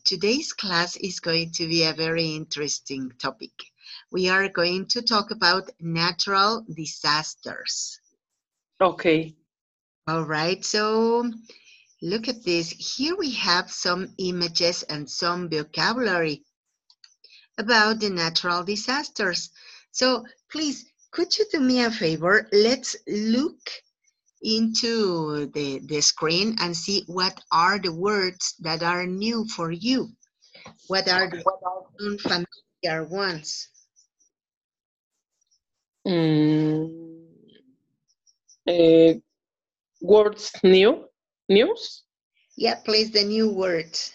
Today's class is going to be a very interesting topic. We are going to talk about natural disasters. Okay. All right, so look at this. Here we have some images and some vocabulary about the natural disasters. So please, could you do me a favor? Let's look into the screen and see what are the words that are new for you. What are the unfamiliar ones? Words news? Yeah, please, the new words.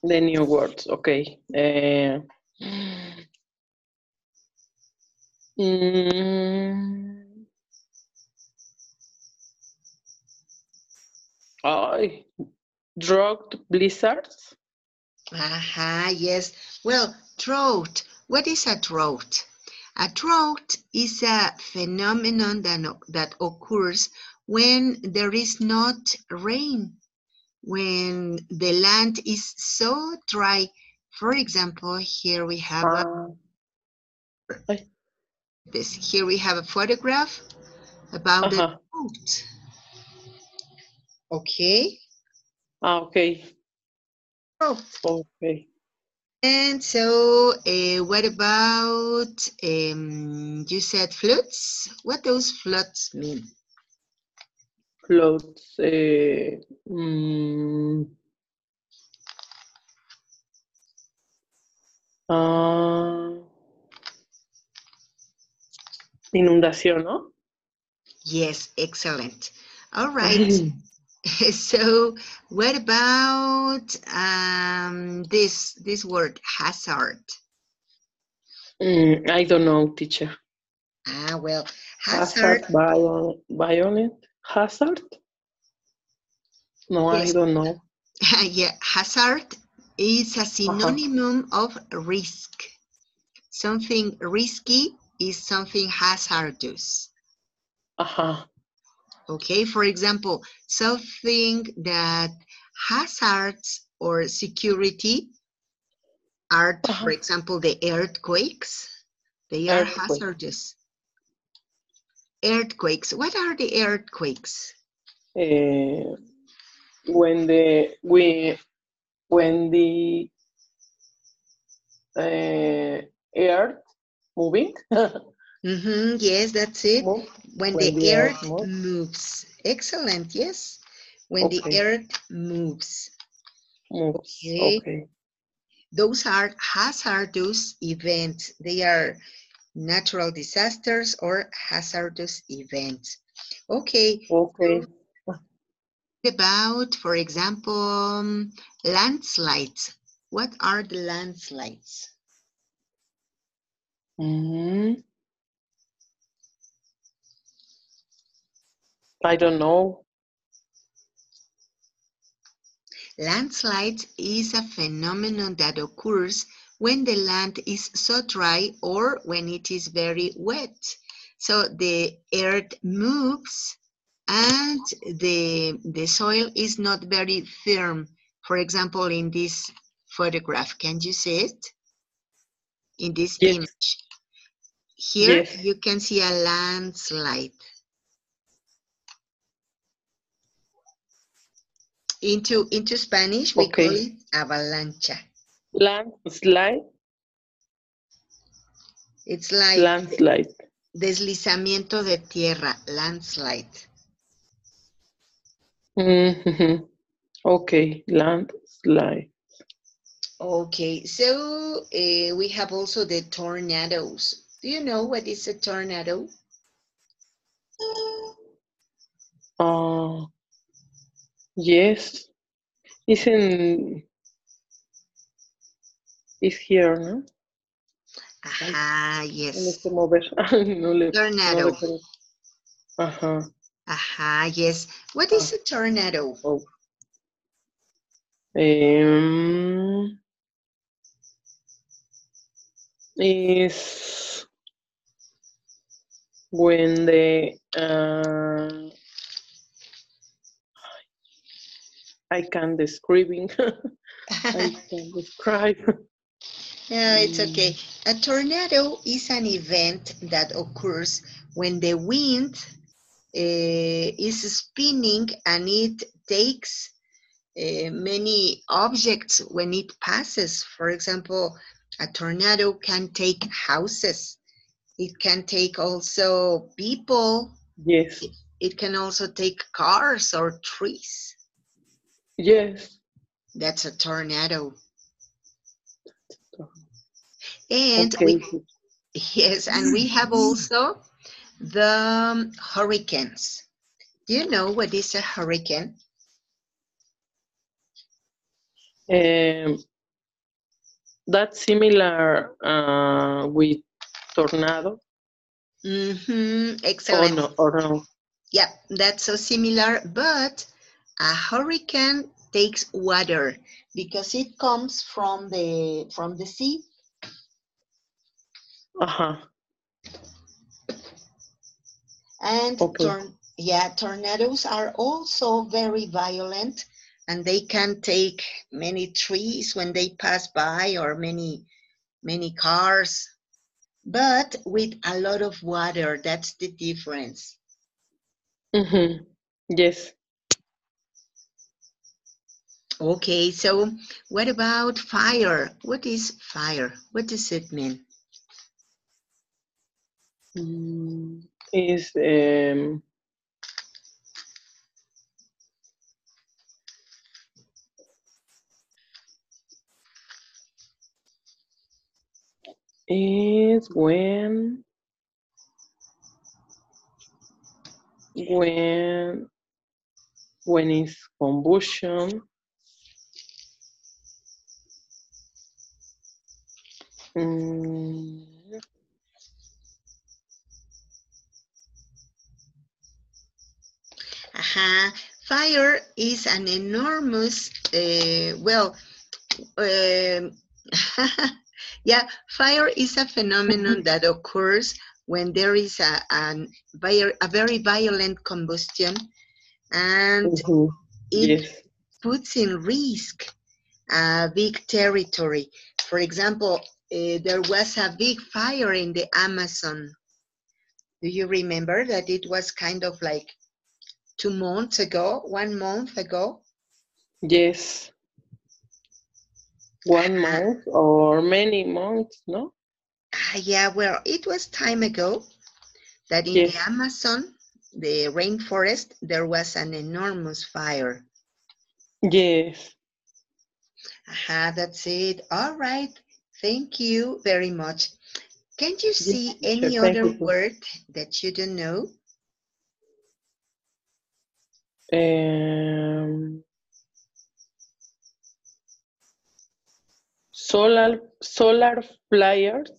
The new words, okay. Drought blizzards? Aha, yes. Well, drought. What is a drought? A drought is a phenomenon that occurs when there is not rain, when the land is so dry. For example, here we have here we have a photograph about the drought. Okay. Okay. Okay. And so, what about, you said floods? What those floods mean? Floods, inundación, ¿no? Yes, excellent. All right. So, what about this word, hazard? I don't know, teacher. Well, hazard. Violent hazard? No, yes. I don't know. Yeah, hazard is a synonym of risk. Something risky is something hazardous. Okay, for example, something that hazards or security are, for example, the earthquakes. They are hazardous. Earthquakes. What are the earthquakes? When the earth moving. Yes, that's it. When the earth moves. Excellent, yes. When the earth moves. Okay. Those are hazardous events. They are natural disasters or hazardous events. Okay. About, for example, landslides. What are the landslides? I don't know. Landslides is a phenomenon that occurs when the land is so dry or when it is very wet. So the earth moves and the soil is not very firm. For example, in this photograph, can you see it? In this image. Here you can see a landslide. Into Spanish, we call it avalancha. Landslide? It's like landslide. Deslizamiento de tierra, landslide. Okay, landslide. Okay, so we have also the tornadoes. Do you know what is a tornado? Yes. It's here, no? Ajá, yes. Tornado. Ajá, yes. What is a tornado? Is when the I can't describing. I can describe. Yeah, it's okay. A tornado is an event that occurs when the wind is spinning and it takes many objects when it passes. For example, a tornado can take houses. It can take also people. Yes. It can also take cars or trees. Yes. That's a tornado. And Okay. yes, and we have also the hurricanes. Do you know what is a hurricane? That's similar with tornado. Excellent. Or no. Yeah, that's so similar, but a hurricane takes water because it comes from the sea. Uh-huh. And Okay. tornadoes are also very violent, and they can take many trees when they pass by, or many cars, but with a lot of water. That's the difference. Mm-hmm. Yes. Okay, so what about fire? What is fire? What does it mean? Is is when when is combustion. Mm, Fire is an enormous, um, yeah, fire is a phenomenon that occurs when there is a very violent combustion, and mhm. it Yes. puts in risk a big territory. For example, there was a big fire in the Amazon. Do you remember that it was kind of like 2 months ago, 1 month ago? Yes. 1 month or many months, no? Yeah, well, it was time ago that in the Yes. Amazon, the rainforest, there was an enormous fire. Yes. That's it. All right. Thank you very much. Can you Yes, see teacher. any Thank other you too. word that you don't know? Um, solar flares,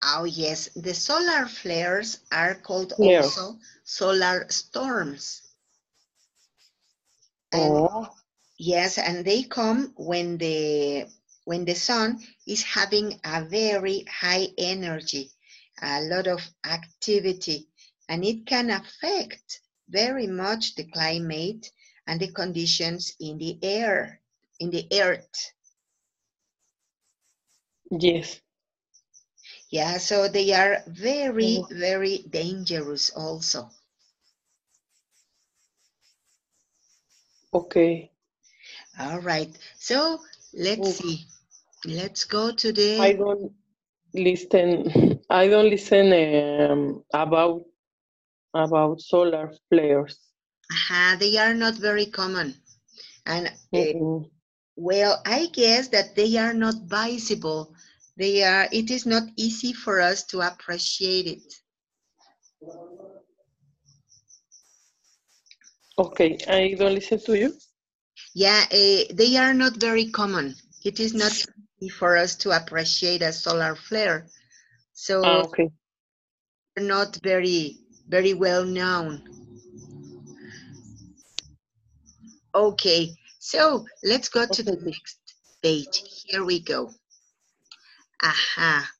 Oh, yes. The solar flares are called flares. also solar storms. And Oh, yes, and they come when the sun is having a very high energy, a lot of activity, and it can affect very much the climate and the conditions in the air, in the earth. yes. Yeah, so they are very, Oh, very dangerous also. okay. All right, so let's Oof. see. Let's go to I the don't listen. I don't listen about solar flares. They are not very common. And Mm-mm. well, I guess that they are not visible. It is not easy for us to appreciate it. Okay, I don't listen to you. Yeah, they are not very common. It is not easy for us to appreciate a solar flare. So Okay. they're not very, very well known. Okay, so let's go to the Okay. next page. Here we go. Aha.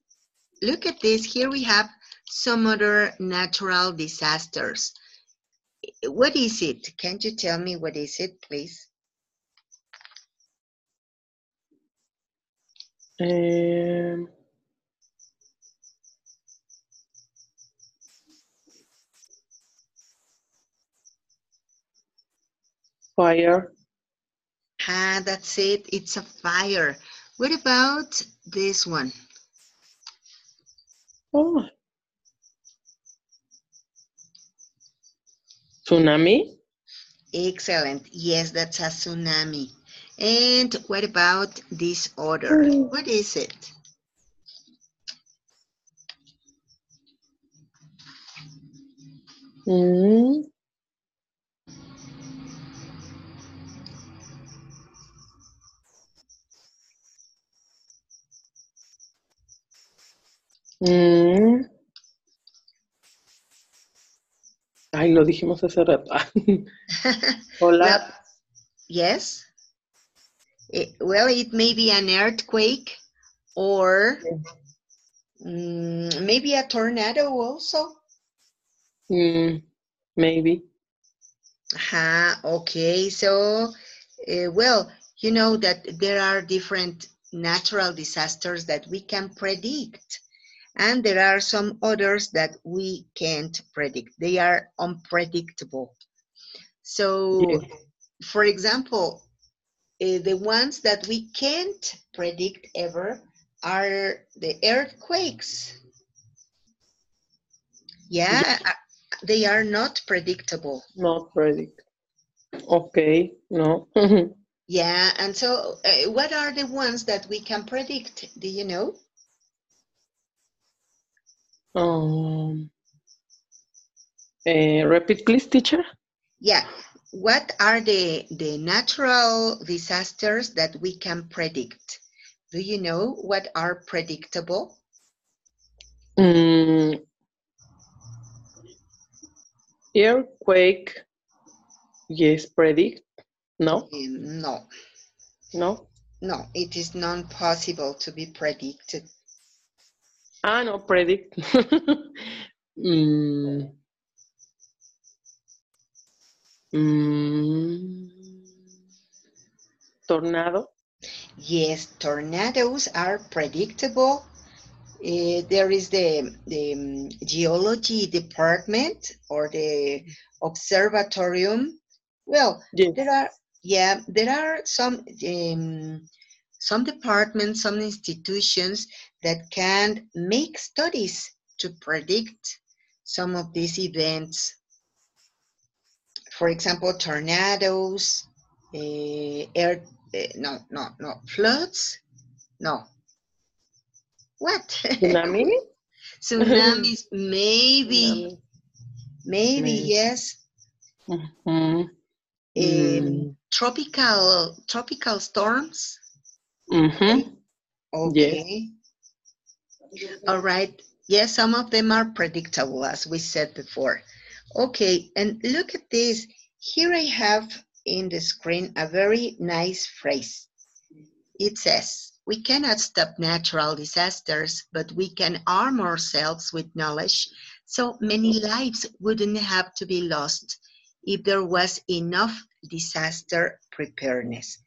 Look at this. Here we have some other natural disasters. What is it? Can you tell me what is it, please? Um, fire. Ah, that's it. It's a fire. What about this one? Oh, tsunami. Excellent. Yes, that's a tsunami. And what about this other? Mm. What is it? Mm. Mm. Ay, lo dijimos hace rato. Well, Hola. yes. Well, it may be an earthquake or maybe a tornado also. Maybe. Okay, so, well, you know that there are different natural disasters that we can predict, and there are some others that we can't predict. They are unpredictable. So, Yes. for example, the ones that we can't predict ever are the earthquakes. Yeah, Yes. they are not predictable. Not predict. Okay. No. Yeah, and so what are the ones that we can predict? Do you know? um. Repeat, please, teacher. Yeah, what are the natural disasters that we can predict? Do you know what are predictable? Earthquake. Yes. Predict. No. No, No. no, it is not possible to be predicted. Ah, no. Predict. mm. Mm. Tornado. Yes, tornadoes are predictable. There is the geology department or the observatorium. Well, Yes. there are some departments, some institutions that can make studies to predict some of these events. For example, tornadoes, floods, no, what? Tsunami. Tsunamis, maybe, Tsunami. maybe, Maybe. yes. Mm-hmm. Mm. Tropical storms. Mm-hmm. Yes. Okay. All right. Yes, some of them are predictable, as we said before. Okay, and look at this. Here I have in the screen a very nice phrase. It says, we cannot stop natural disasters, but we can arm ourselves with knowledge so many lives wouldn't have to be lost if there was enough disaster preparedness.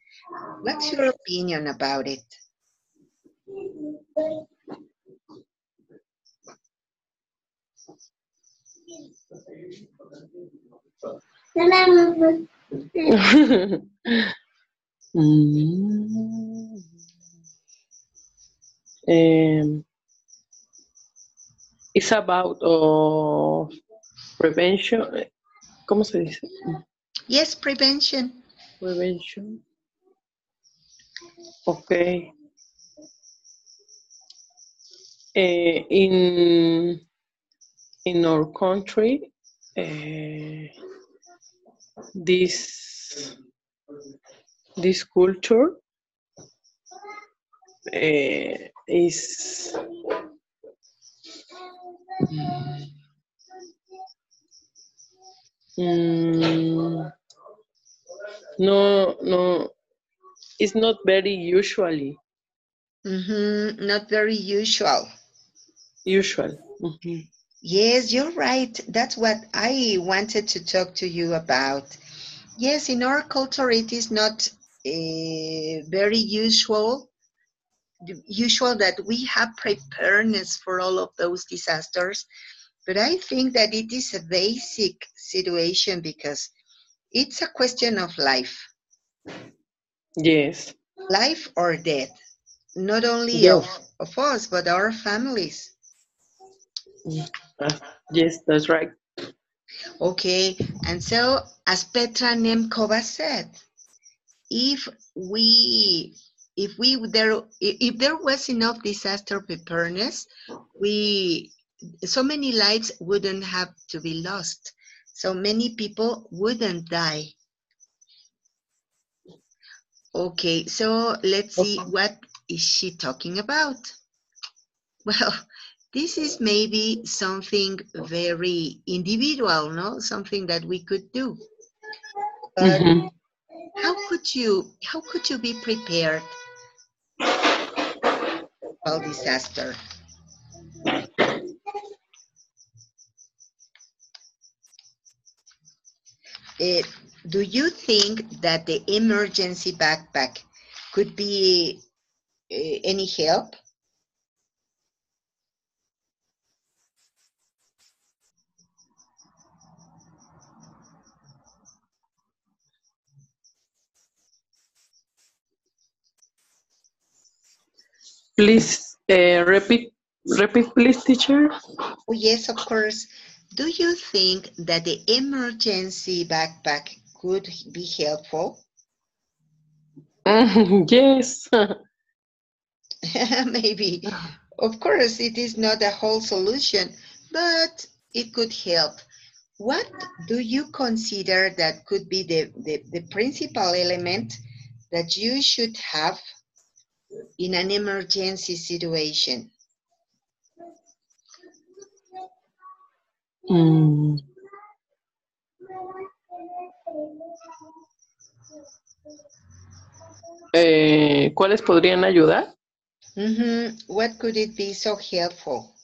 What's your opinion about it? Mm. Um, it's about prevention. ¿Cómo se dice? Yes, prevention. Prevention. Okay. In our country, this culture is no, it's not very usual. Not very usual. Mm-hmm. Yes, you're right. That's what I wanted to talk to you about. Yes, in our culture, it is not very usual usual that we have preparedness for all of those disasters, but I think that it is a basic situation because it's a question of life. Yes. Life or death, not only Yes. of us, but our families. Yes, that's right. Okay, and so as Petra Nemkova said, if we if there was enough disaster preparedness, so many lives wouldn't have to be lost. So many people wouldn't die. Okay, so let's see, what is she talking about? Well, this is maybe something very individual, no? Something that we could do. But how could you be prepared for disaster? Uh, do you think that the emergency backpack could be any help? Please repeat, please, teacher. Oh, yes, of course. Do you think that the emergency backpack could be helpful? Yes. Maybe. Of course, it is not a whole solution, but it could help. What do you consider that could be the principal element that you should have in an emergency situation? Mm. ¿Cuáles podrían ayudar? What could it be so helpful?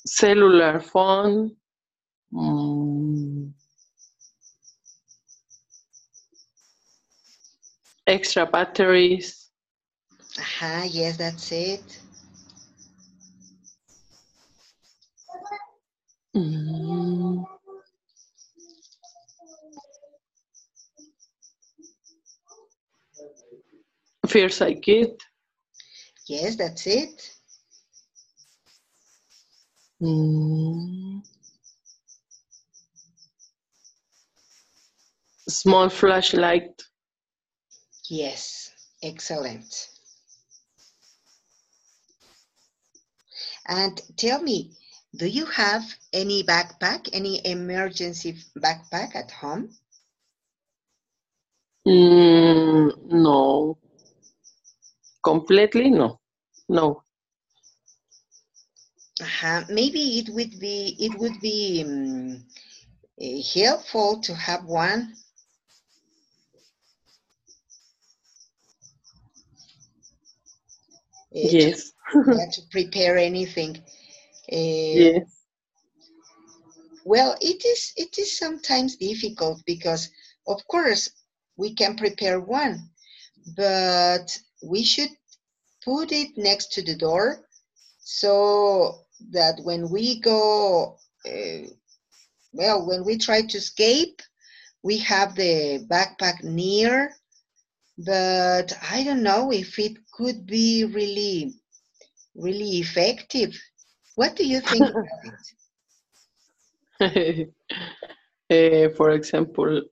Cellular phone. Extra batteries. Yes, that's it. First aid kit. Yes, that's it. Small flashlight. Yes, excellent. And tell me, do you have any backpack, any emergency backpack at home? No. Completely no. No. Maybe it would be helpful to have one. Yes. To prepare anything. Yes. Well, it is sometimes difficult because, of course, we can prepare one, but we should put it next to the door so that when we go, when we try to escape, we have the backpack near. But I don't know if it could be really, really effective. What do you think about it? For example,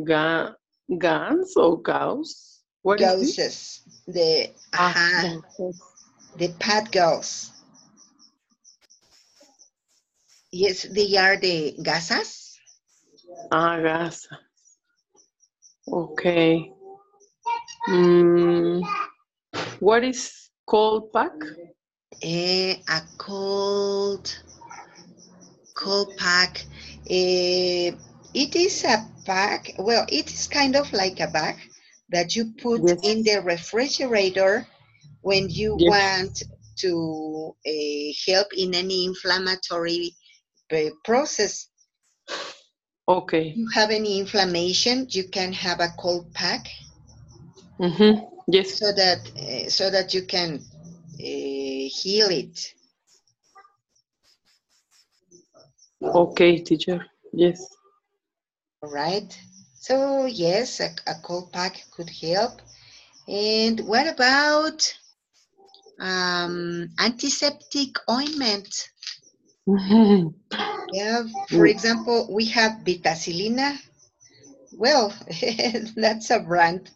guns or gauss. What is this? Gauzes, the pad gauze. Yes, they are the gasas. Gas. Okay. What is cold pack? A cold pack. It is a pack. Well, it is kind of like a bag that you put in the refrigerator when you Yes. want to help in any inflammatory process. Okay. If you have any inflammation, you can have a cold pack. Yes. So that you can heal it. Okay, teacher. Yes. All right. So yes, a cold pack could help. And what about antiseptic ointment? Yeah, for example, we have Vitacilina. Well, that's a brand,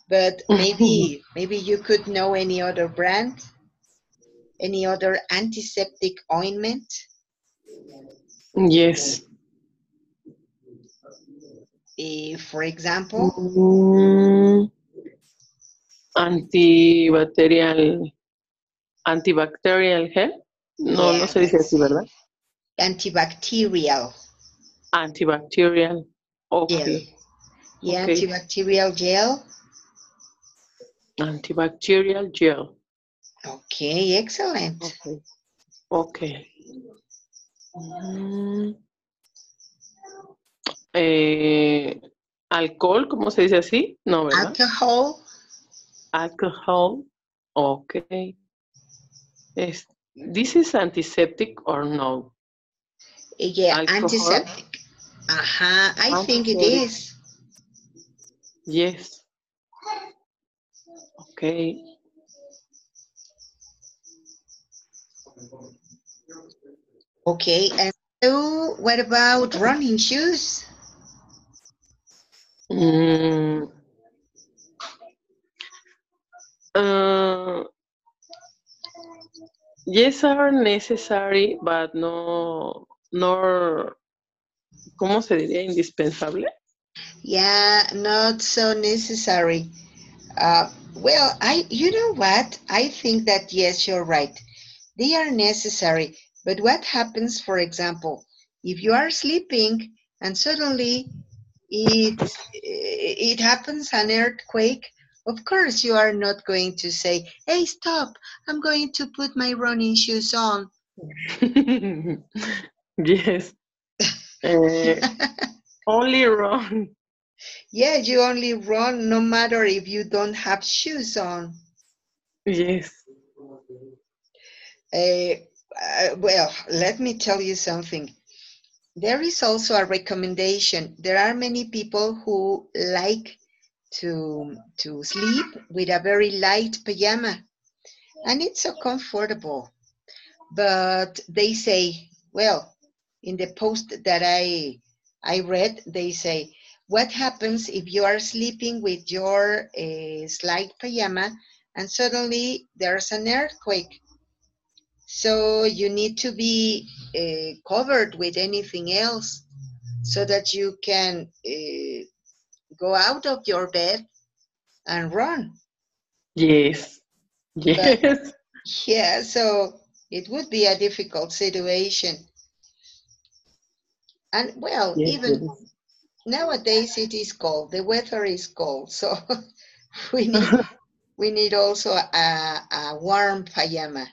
but maybe you could know any other brand, any other antiseptic ointment. Yes. For example, Antibacterial gel. No, no yeah, se dice así, ¿verdad? antibacterial Antibacterial. gel. Okay. Yeah, Okay. antibacterial gel. Antibacterial gel. Okay, excellent. Okay. Okay. Alcohol, ¿cómo se dice así? No, ¿verdad? Alcohol. Alcohol. Okay. This is antiseptic or no? Yeah, Alcohol. antiseptic. I think it Antiseptic. is. Yes. Okay. Okay, and so what about running shoes? Yes, are necessary, but no, ¿cómo se diría? Indispensable. Yeah, not so necessary. Well, you know what? I think that yes, you're right. They are necessary. But what happens, for example, if you are sleeping and suddenly it happens an earthquake? Of course, you are not going to say, "Hey, stop! I'm going to put my running shoes on." Yes. Only run. Yeah, you only run no matter if you don't have shoes on. Yes. Well, let me tell you something. There is also a recommendation. There are many people who like to sleep with a very light pajama, and it's so comfortable. But they say, well, in the post that I read, they say, what happens if you are sleeping with your slight pajama and suddenly there's an earthquake? So you need to be covered with anything else so that you can go out of your bed and run. Yes. But Yes. yeah, so it would be a difficult situation. And well, Yes, even nowadays it is cold. The weather is cold, so we need also a warm pajama.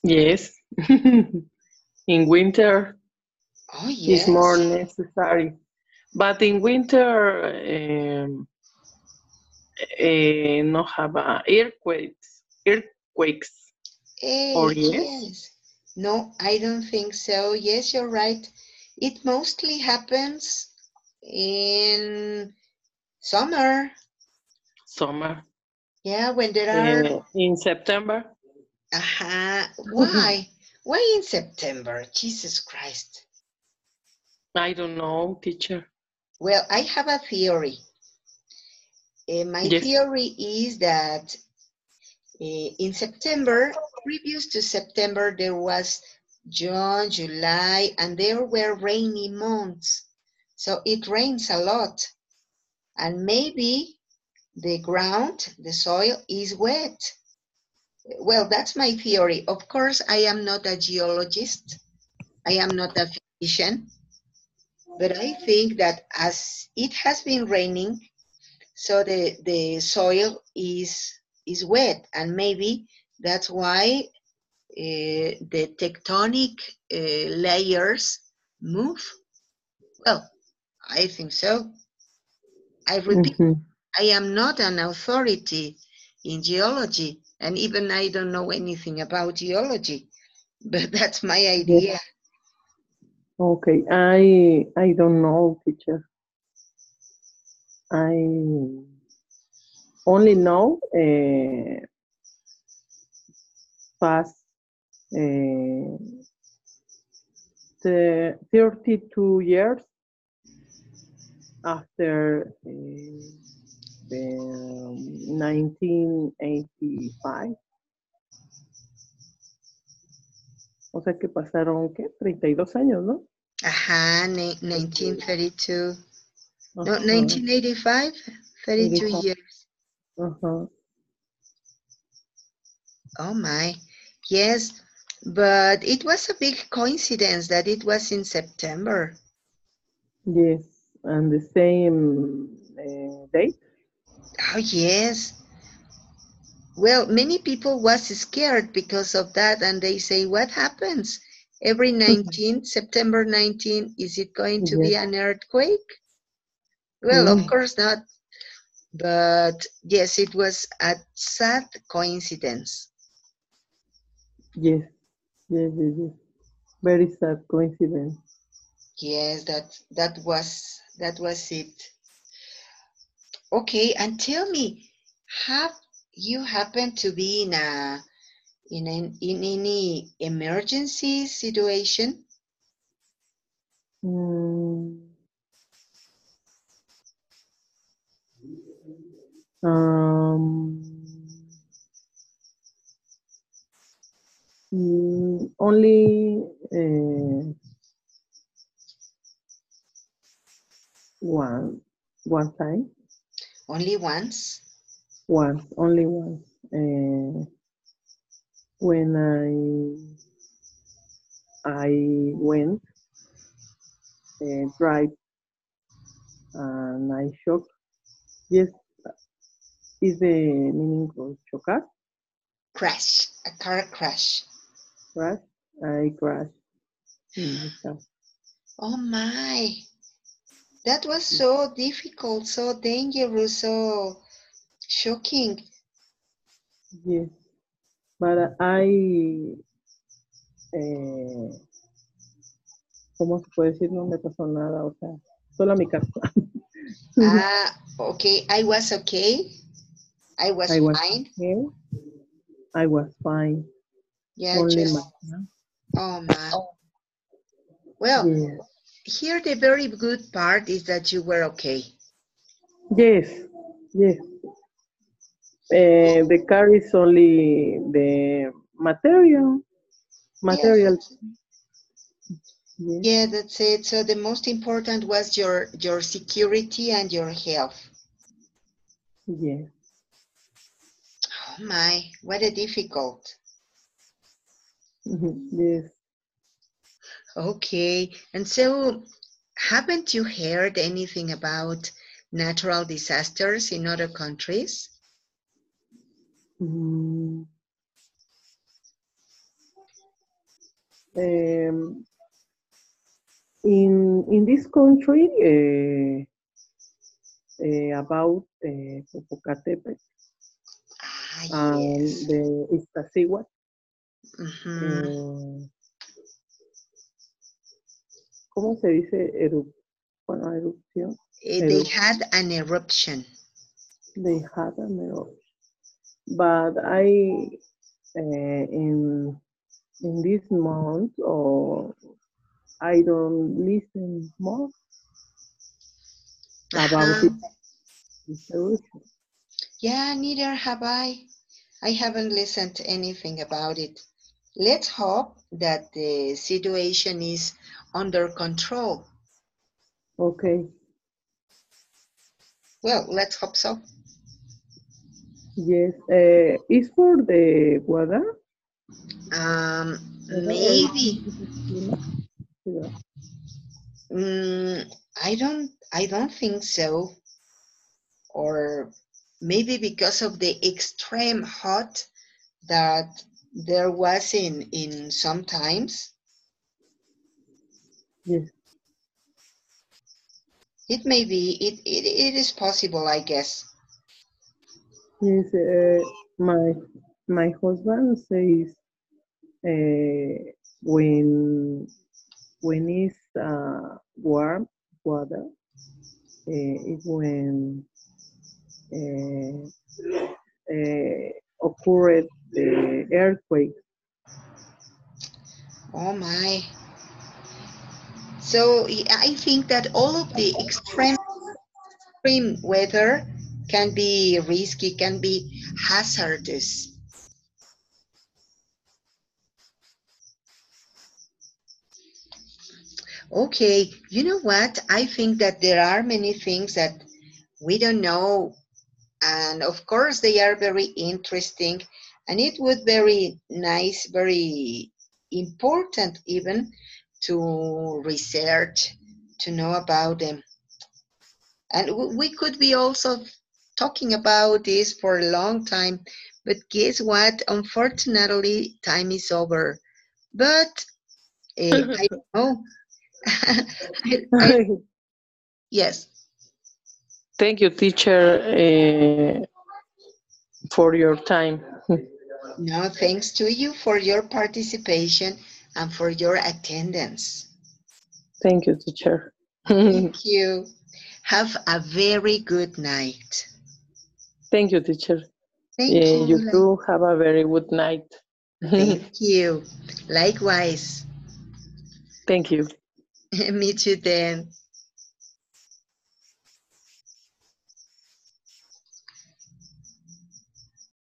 Yes. In winter, Oh it's more yes. necessary. But in winter, no have earthquakes. Earthquakes. Or yes? Yes. No, I don't think so. Yes, you're right. It mostly happens in summer. Summer. Yeah, when there are. In September. Why? Why in September? Jesus Christ. I don't know, teacher. Well, I have a theory. My Yes. theory is that in September, previous to September, there was June, July, and there were rainy months. So it rains a lot. And maybe the ground, the soil is wet. Well, that's my theory. Of course, I am not a geologist. I am not a physician. But I think that as it has been raining, so the soil is wet, and maybe that's why the tectonic layers move? Well, I think so. I repeat, I am not an authority in geology, and even I don't know anything about geology, but that's my idea. Yes. Okay, I don't know, teacher. I only know past the 32 years after the 1985. O sea que pasaron, ¿qué? 32 años, ¿no? Ajá, 1932. No, Ajá. 1985, 32 years. Ajá. Oh my, yes, but it was a big coincidence that it was in September. Yes, and the same date? Oh yes. Well, many people was scared because of that, and they say, what happens? Every 19, September 19, is it going to be an earthquake? Well, of course not. But yes, it was a sad coincidence. Yes, yes, yes, yes. Very sad coincidence. Yes, that was it. Okay, and tell me, have you happened to be in any emergency situation? Only one time. Only once? Only once. When I went drive and I shocked. Yes, is the meaning of chocar? Crash, a car crash. Crash. I crashed in the car. Oh my, that was so difficult, so dangerous, so shocking. Yes, but ¿cómo se puede decir? No me pasó nada, o sea, solo a mi carro. Okay, I was okay. I was fine. Okay. I was fine. Yeah, Only just, oh my. Well, yes. here the very good part is that you were okay. Yes, yes. The car is only the material. Yes. Yes. Yeah, that's it. So the most important was your security and your health. Yes. Oh my, what a difficult. Yes. Okay, and so haven't you heard anything about natural disasters in other countries? In this country, about Popocatépetl and Yes. the Iztaccíhuatl. ¿Cómo se dice erupción? They had an eruption. They had an eruption. But in this month, or I don't listen more about this eruption. Yeah, neither have I. I haven't listened to anything about it. Let's hope that the situation is under control. Okay. Well, let's hope so. Yes. Is for the weather? Maybe. I don't think so. Or maybe because of the extreme hot that there was in some times. Yes. It may be, it is possible, I guess. Yes. My husband says when it's warm water, is when uh, occurred the earthquake. Oh my. So I think that all of the extreme weather can be risky, can be hazardous. Okay, you know what? I think that there are many things that we don't know, and of course they are very interesting, and it would very nice, very important even to research, to know about them. And we could be also talking about this for a long time, but guess what? Unfortunately, time is over. But I don't know. Yes. Thank you, teacher, for your time. No, thanks to you for your participation and for your attendance. Thank you, teacher. Thank you. Have a very good night. Thank you, teacher. Thank You you. too have a very good night. Thank you. Likewise. Thank you. Meet you then.